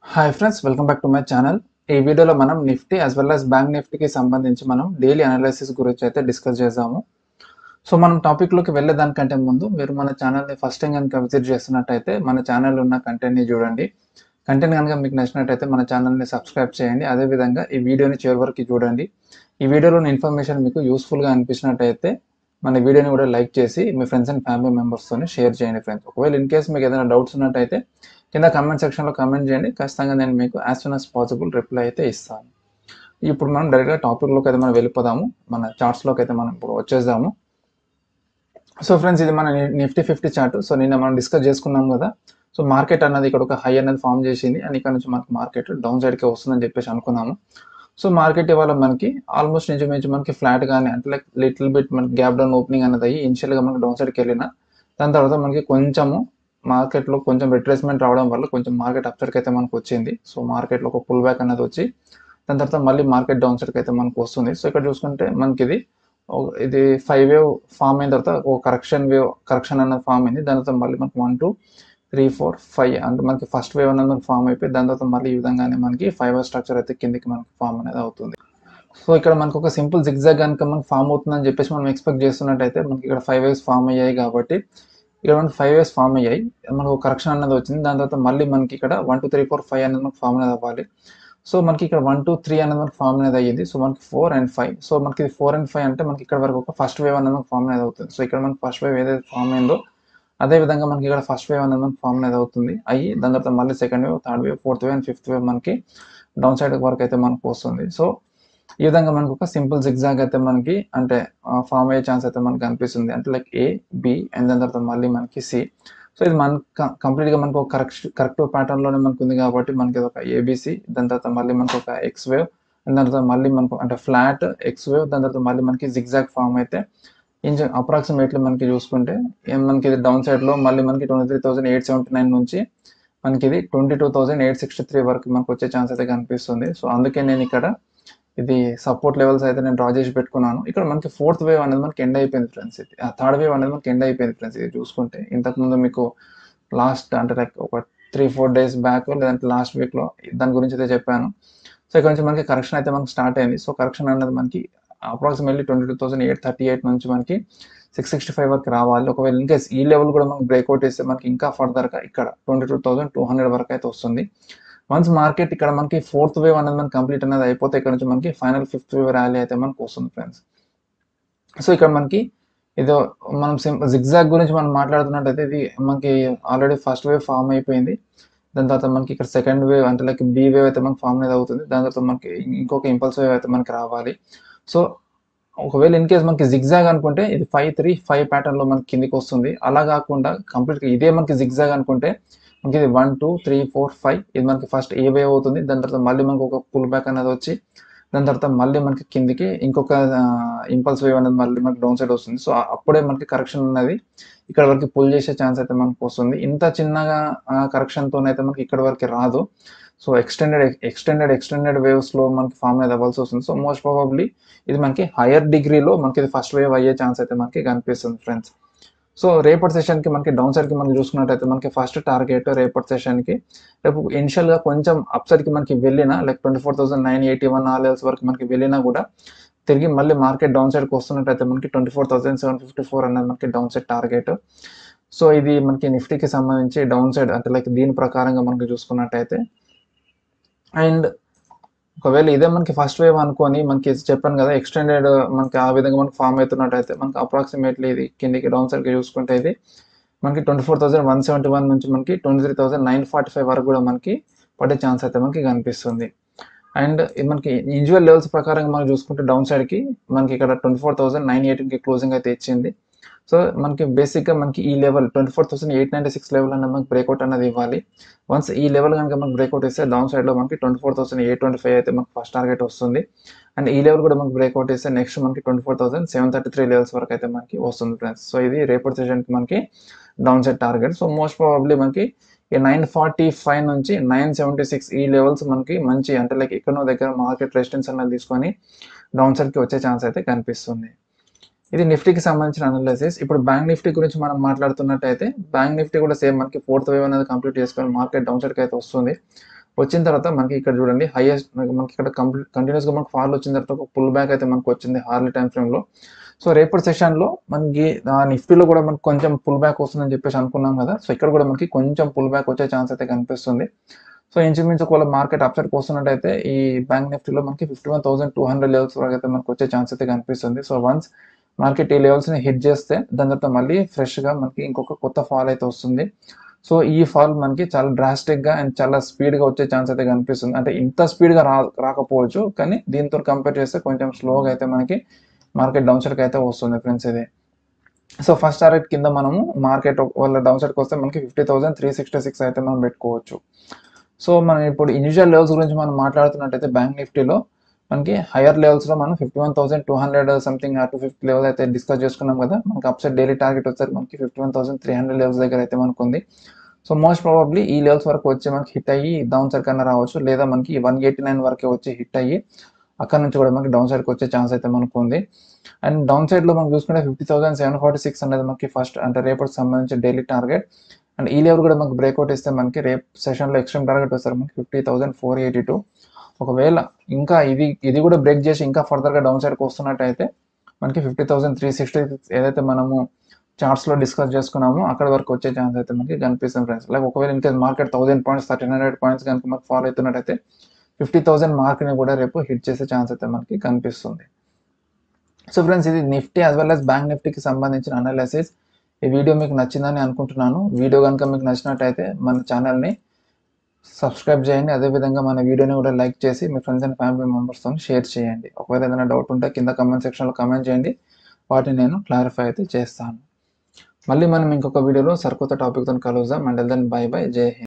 Hi friends, welcome back to my channel. ఈ వీడియోలో మనం Nifty as well as bank నిఫ్టీకి సంబంధించి మనం డైలీ అనాలిసిస్ గురించి అయితే డిస్కస్ చేద్దాము. సో మనం టాపిక్లోకి వెళ్ళేదానికంటే ముందు మీరు మన ఛానల్ని ఫస్ట్ టైం కనుక విజిట్ చేస్తున్నట్టయితే మన ఛానల్ ఉన్న కంటెంట్ని చూడండి. కంటెంట్ కనుక మీకు నచ్చినట్టయితే మన ఛానల్ని సబ్స్క్రైబ్ చేయండి. అదేవిధంగా ఈ వీడియోని చివరి వరకు చూడండి. ఈ వీడియోలోని ఇన్ఫర్మేషన్ మీకు యూస్ఫుల్గా అనిపించినట్టయితే మన వీడియోని కూడా లైక్ చేసి మీ ఫ్రెండ్స్ అండ్ ఫ్యామిలీ మెంబర్స్తో షేర్ చేయండి ఫ్రెండ్స్. ఒకవేళ ఇన్ కేస్ మీకు ఏదైనా డౌట్స్ ఉన్నట్టయితే కింద కమెంట్ సెక్షన్లో కమెంట్ చేయండి. ఖచ్చితంగా నేను మీకు as soon as possible reply అయితే ఇస్తాను. ఇప్పుడు మనం డైరెక్ట్గా టాపిక్లోకి అయితే మనం వెళ్ళిపోదాము. మన చార్ట్స్లోకి అయితే మనం ఇప్పుడు వచ్చేద్దాము. సో ఫ్రెండ్స్, ఇది మన నిఫ్టీ 50 చార్ట్. సో నిన్న మనం డిస్కస్ చేసుకున్నాం కదా. సో మార్కెట్ అన్నది ఇక్కడ ఒక హై అనేది ఫామ్ చేసింది అండ్ ఇక్కడ నుంచి మనకి మార్కెట్ డౌన్ సైడ్కి వస్తుందని చెప్పేసి అనుకున్నాము. సో మార్కెట్ ఇవాళ మనకి ఆల్మోస్ట్ ఇంచుమించు మనకి ఫ్లాట్ గానే అంటే లైక్ లిటిల్ బిట్ మనకి గ్యాప్ డౌన్ ఓపెనింగ్ అనేది అయ్యి ఇనిషియల్గా మనకి డౌన్ సైడ్కి వెళ్ళిన దాని తర్వాత మనకి కొంచెము మార్కెట్లో కొంచెం రిట్రేస్మెంట్ రావడం వల్ల కొంచెం మార్కెట్ అప్ సైడ్కి అయితే మనకు వచ్చింది. సో మార్కెట్లో ఒక పుల్ బ్యాక్ అనేది వచ్చి దాని తర్వాత మళ్ళీ మార్కెట్ డౌన్ సైడ్కి అయితే మనకు వస్తుంది. సో ఇక్కడ చూసుకుంటే మనకి ఇది 5 వేవ్ ఫామ్ అయిన తర్వాత ఒక కరెక్షన్ అనేది ఫామ్ అయింది. దాని తర్వాత మళ్ళీ మనకి 1 2 3 4 5 అంటే మనకి ఫస్ట్ వేవ్ అనేది మనకి ఫామ్ అయిపోయి దాని తర్వాత మళ్ళీ ఈ విధంగానే మనకి 5 వేవ్ స్ట్రక్చర్ అయితే కిందికి మనకి ఫామ్ అనేది అవుతుంది. సో ఇక్కడ మనకు ఒక సింపుల్ జిగ్జాగ్ కనుక మనకి ఫామ్ అవుతుందని చెప్పేసి మనం ఎక్స్పెక్ట్ చేస్తున్నట్టయితే మనకి ఇక్కడ 5 వేవ్స్ ఫామ్ అయ్యాయి కాబట్టి ఇక్కడ మనకి 5 వేవ్స్ ఫామ్ అయ్యాయి, మనకు కరెక్షన్ అనేది వచ్చింది. దాని తర్వాత మళ్ళీ మనకి ఇక్కడ 1 2 3 4 5 అనేది మనకి ఫామ్ అనేది అవ్వాలి. సో మనకి ఇక్కడ 1 2 3 అనేది మనకి ఫామ్ అనేది అయ్యింది. సో మనకి 4 and 5. సో మనకి 4 and 5 అంటే మనకి ఇక్కడ వరకు ఒక ఫస్ట్ వేవ్ అనేది మనకి ఫామ్ అనేది అవుతుంది. సో ఇక్కడ మనకి ఫస్ట్ వేవ్ ఏదైతే ఫామ్ అయిందో అదే విధంగా మనకి ఇక్కడ ఫస్ట్ వేవ్ అనేది మనకి ఫామ్ అనేది అవుతుంది అయ్యి దాని తర్వాత మళ్ళీ second wave, third wave, fourth wave and fifth wave మనకి డౌన్ సైడ్ వరకు అయితే మనకు వస్తుంది. సో ఈ విధంగా మనకు ఒక సింపుల్ జిగ్జాగ్ అయితే మనకి అంటే ఫామ్ అయ్యే ఛాన్స్ అయితే మనకి కనిపిస్తుంది. అంటే లైక్ ఏ, బి అండ్ దాని తర్వాత మళ్ళీ మనకి సి. సో ఇది మన కంప్లీట్గా మనకు ఒక కరెక్టివ్ ప్యాటర్న్లోనే మనకు ఉంది కాబట్టి మనకి ఇది ఒక ఏబిసి, దాని తర్వాత మళ్ళీ మనకు ఒక ఎక్స్ వేవ్ అండ్ దాని తర్వాత మళ్ళీ మనకు అంటే ఫ్లాట్ ఎక్స్ వేవ్, దాని తర్వాత మళ్ళీ మనకి జిగ్జాగ్ ఫామ్ అయితే అప్రాక్సిమేట్లీ మనకి చూసుకుంటే మనకి ఇది డౌన్ సైడ్లో మళ్ళీ మనకి 23,879 నుంచి మనకి ఇది 22,863 వరకు మనకు వచ్చే ఛాన్స్ అయితే కనిపిస్తుంది. సో అందుకే నేను ఇక్కడ ఇది సపోర్ట్ లెవెల్స్ అయితే నేను డ్రా చేసి పెట్టుకున్నాను. ఇక్కడ మనకి ఫోర్త్ వేవ్ అనేది మనకి ఎండ్ అయిపోయింది ఫ్రెండ్స్. ఇది థర్డ్ వేవ్ అనేది మనకి ఎండ్ అయిపోయింది ఫ్రెండ్స్. ఇది చూసుకుంటే ఇంతకుముందు మీకు లాస్ట్ అంటే లైక్ ఒక 3-4 డేస్ బ్యాక్ లేదంటే లాస్ట్ వీక్లో దాని గురించి అయితే చెప్పాను. సో ఇక్కడ నుంచి మనకి కరెక్షన్ అయితే మనకి స్టార్ట్ అయింది. సో కరెక్షన్ అనేది మనకి అప్రాక్సిమేట్లీ 22,838 నుంచి మనకి 665 వరకు రావాలి. ఒకవేళ ఇన్కేస్ ఈ లెవెల్ కూడా మనకి బ్రేక్అవుట్ ఇస్తే మనకి ఇంకా ఫర్దర్గా ఇక్కడ 22,200 వరకు అయితే వస్తుంది. వన్స్ మార్కెట్ ఇక్కడ మనకి ఫోర్త్ వేవ్ అనేది మనకి కంప్లీట్ అనేది అయిపోతే ఇక్కడ నుంచి మనకి ఫైనల్ ఫిఫ్త్ వేవ్ ర్యాలీ అయితే మనకు వస్తుంది ఫ్రెండ్స్. సో ఇక్కడ మనకి ఇది మనం జిగ్జాగ్ గురించి మనం మాట్లాడుతున్నట్టయితే ఇది మనకి ఆల్రెడీ ఫస్ట్ వేవ్ ఫామ్ అయిపోయింది. దాని తర్వాత మనకి ఇక్కడ సెకండ్ వేవ్ అంటే లైక్ బి వేవ్ అయితే మనకి ఫామ్ అనేది అవుతుంది. దాని తర్వాత మనకి ఇంకొక ఇంపల్స్ వేవ్ అయితే మనకి రావాలి. సో ఒకవేళ ఇన్ కేస్ మనకి జిగ్జాగ్ అనుకుంటే ఇది 5-3-5 ప్యాటర్న్లో మనకి కిందికి వస్తుంది. అలా కాకుండా కంప్లీట్గా ఇదే మనకి జిగ్జాగ్ అనుకుంటే మనకి ఇది 1 2 3 4 5 ఇది మనకి ఫస్ట్ ఏ వేవ్ అవుతుంది. దాని తర్వాత మళ్ళీ మనకు ఒక పుల్ బ్యాక్ అనేది వచ్చి దాని తర్వాత మళ్ళీ మనకి కిందికి ఇంకొక ఇంపల్స్ వేవ్ అనేది మళ్ళీ మనకి డౌన్ సైడ్ వస్తుంది. సో అప్పుడే మనకి కరెక్షన్ అనేది ఇక్కడ వరకు పుల్ చేసే ఛాన్స్ అయితే మనకు వస్తుంది. ఇంత చిన్నగా కరెక్షన్తోనైతే మనకి ఇక్కడ వరకు రాదు. సో ఎక్స్టెండెడ్ వేవ్స్లో మనకి ఫామ్ అనేది అవ్వాల్సి వస్తుంది. సో మోస్ట్ ప్రాబబ్లీ ఇది మనకి హయ్యర్ డిగ్రీలో మనకి ఇది ఫస్ట్ వేవ్ అయ్యే ఛాన్స్ అయితే మనకి కనిపిస్తుంది ఫ్రెండ్స్. సో రేపటి సెషన్కి మనకి డౌన్ సైడ్కి మనం చూసుకున్నట్టయితే మనకి ఫస్ట్ టార్గెట్ రేపటి సెషన్కి రేపు ఇనిషియల్గా కొంచెం అప్ సైడ్కి మనకి వెళ్ళినా లైక్ 24,981 ఆ లెవెల్స్ వరకు మనకి వెళ్ళినా కూడా తిరిగి మళ్ళీ మార్కెట్ డౌన్ సైడ్కి వస్తున్నట్టయితే మనకి 24,754 అనేది మనకి డౌన్ సైడ్ టార్గెట్. సో ఇది మనకి నిఫ్టీకి సంబంధించి డౌన్ సైడ్ అంటే లైక్ దీని ప్రకారంగా మనకి చూసుకున్నట్టయితే అండ్ ఒకవేళ ఇదే మనకి ఫస్ట్ వేవ్ అనుకొని మనకి చెప్పాను కదా ఎక్స్టెండెడ్ మనకి ఆ విధంగా మనకి ఫామ్ అవుతున్నట్టయితే మనకి అప్రాక్సిమేట్లీ ఇది కిందికి డౌన్ సైడ్కి చూసుకుంటే ఇది మనకి 24,171 నుంచి మనకి 23,945 వరకు కూడా మనకి పడే ఛాన్స్ అయితే మనకి కనిపిస్తుంది. అండ్ ఇది మనకి యూజువల్ లెవెల్స్ ప్రకారంగా మనం చూసుకుంటే డౌన్ సైడ్కి మనకి ఇక్కడ 24,918కి క్లోజింగ్ అయితే ఇచ్చింది. సో మనకి బేసిక్గా మనకి ఈ లెవెల్ 24,896 లెవెల్ అనేది మనకి బ్రేక్అవుట్ అనేది ఇవ్వాలి. వన్స్ ఈ లెవెల్ కనుక మనకి బ్రేక్అవుట్ ఇస్తే డౌన్ సైడ్లో మనకి 24,825 అయితే మనకి ఫస్ట్ టార్గెట్ వస్తుంది. అండ్ ఈ లెవెల్ కూడా మనకి బ్రేక్అవుట్ ఇస్తే నెక్స్ట్ మనకి 24,733 లెవెల్స్ వరకు అయితే మనకి వస్తుంది ఫ్రెండ్స్. సో ఇది రేపటి సెషన్కి మనకి down side target. So most probably మనకి ఈ 945 నుంచి 976 ఈ లెవెల్స్ మనకి మంచి అంటే లైక్ ఎక్కడో దగ్గర మార్కెట్ రెసిస్టెన్స్ అనేది తీసుకొని డౌన్ సైడ్కి వచ్చే ఛాన్స్ అయితే కనిపిస్తుంది. ఇది నిఫ్టీకి సంబంధించిన అనాలిసిస్. ఇప్పుడు బ్యాంక్ నిఫ్టీ గురించి మనం మాట్లాడుతున్నట్టయితే బ్యాంక్ నిఫ్టీ కూడా సేమ్ మనకి ఫోర్త్ వేవ్ అనేది కంప్లీట్ చేసుకొని మార్కెట్ డౌన్ సైడ్కి అయితే వస్తుంది. వచ్చిన తర్వాత మనకి ఇక్కడ చూడండి హైయెస్ట్ మనకి ఇక్కడ కంటిన్యూస్గా మనకి ఫాల్ వచ్చిన తర్వాత ఒక పుల్ బ్యాక్ అయితే మనకు వచ్చింది హార్లీ టైం ఫ్రేమ్లో. సో రేపటి సెషన్లో మనకి నిఫ్టీలో కూడా మనకు కొంచెం పుల్ బ్యాక్ వస్తుందని చెప్పేసి అనుకున్నాం కదా. సో ఇక్కడ కూడా మనకి కొంచెం పుల్ బ్యాక్ వచ్చే ఛాన్స్ అయితే కనిపిస్తుంది. సో ఇంచుమించు ఒకవేళ మార్కెట్ అప్సైడ్కి వస్తున్నట్టయితే ఈ బ్యాంక్ నిఫ్టీలో మనకి 51,200 లెవెల్స్ వరకు అయితే మనకు వచ్చే ఛాన్స్ అయితే కనిపిస్తుంది. సో వన్స్ మార్కెట్ ఈ లెవెల్స్ని హిట్ చేస్తే దాని తర్వాత మళ్ళీ ఫ్రెష్గా మనకి ఇంకొక కొత్త ఫాల్ అయితే వస్తుంది. సో ఈ ఫాల్ మనకి చాలా డ్రాస్టిక్గా అండ్ చాలా స్పీడ్గా వచ్చే ఛాన్స్ అయితే కనిపిస్తుంది. అంటే ఇంత స్పీడ్గా రాకపోవచ్చు, కానీ దీంతో కంపేర్ చేస్తే కొంచెం స్లోగా అయితే మనకి మార్కెట్ డౌన్ సైడ్కి అయితే వస్తుంది ఫ్రెండ్స్ ఇది. సో ఫస్ట్ టార్గెట్ కింద మనము మార్కెట్ వాళ్ళ డౌన్ సైడ్కి వస్తే మనకి 50,366 అయితే మనం పెట్టుకోవచ్చు. సో మనం ఇప్పుడు ఇండివిజువల్ లెవెల్స్ గురించి మనం మాట్లాడుతున్నట్టయితే బ్యాంక్ నిఫ్టీలో మనకి హైయర్ లెవెల్స్లో మనం 51,200 సంథింగ్ 250 లెవెల్ అయితే డిస్కస్ చేసుకున్నాం కదా. మనకి అప్సైడ్ డైలీ టార్గెట్ వచ్చేసరికి మనకి 51,300 లెవెల్స్ దగ్గర అయితే మనకు ఉంది. సో మోస్ట్ ప్రాబబ్లీ ఈ లెవెల్స్ వరకు వచ్చి మనకి హిట్ అయ్యి డౌన్ సైడ్ కన్నా రావచ్చు, లేదా మనకి 189 వరకే వచ్చి హిట్ అయ్యి అక్కడ నుంచి కూడా మనకి డౌన్ సైడ్కి వచ్చే ఛాన్స్ అయితే మనకు ఉంది. అండ్ డౌన్ సైడ్లో మనం చూసుకుంటే 50,746 అనేది మనకి ఫస్ట్ అంటే రేపటికి సంబంధించి డైలీ టార్గెట్. అండ్ ఈ లెవెల్ కూడా మనకి బ్రేక్అవుట్ ఇస్తే మనకి రేపు సెషన్లో ఎక్స్ట్రీమ్ టార్గెట్ వస్తారు మనకి 50,482. ఒకవేళ ఇంకా ఇది కూడా బ్రేక్ చేసి ఇంకా ఫర్దర్గా డౌన్ సైడ్కి వస్తున్నట్టయితే మనకి 50,366 ఏదైతే మనము చార్ట్స్లో డిస్కస్ చేసుకున్నామో అక్కడ వరకు వచ్చే ఛాన్స్ అయితే మనకి కనిపిస్తుంది ఫ్రెండ్స్. లైక్ ఒకవేళ ఇంకేస్ మార్కెట్ 1000 పాయింట్స్ 1300 పాయింట్స్ కనుక మనకి ఫాలో అవుతున్నట్టయితే 50,000 మార్క్ని కూడా రేపు హిట్ చేసే ఛాన్స్ అయితే మనకి కనిపిస్తుంది. సో ఫ్రెండ్స్ ఇది Nifty as well as bank నిఫ్టీకి సంబంధించిన అనాలిసిస్. ఈ వీడియో మీకు నచ్చిందని అనుకుంటున్నాను. వీడియో కనుక మీకు నచ్చినట్టయితే మన ఛానల్ని సబ్స్క్రైబ్ చేయండి. అదేవిధంగా మన వీడియోని కూడా లైక్ చేసి మీ ఫ్రెండ్స్ అండ్ ఫ్యామిలీ మెంబర్స్తో షేర్ చేయండి. ఒకవేళ ఏదైనా డౌట్ ఉంటే కింద కమెంట్ సెక్షన్లో కమెంట్ చేయండి, వాటిని నేను క్లారిఫై అయితే చేస్తాను. మళ్ళీ మనం ఇంకొక వీడియోలో సరికొత్త టాపిక్తో కలుద్దాం. అండ్ దెన్ బై బై, జై హింద్.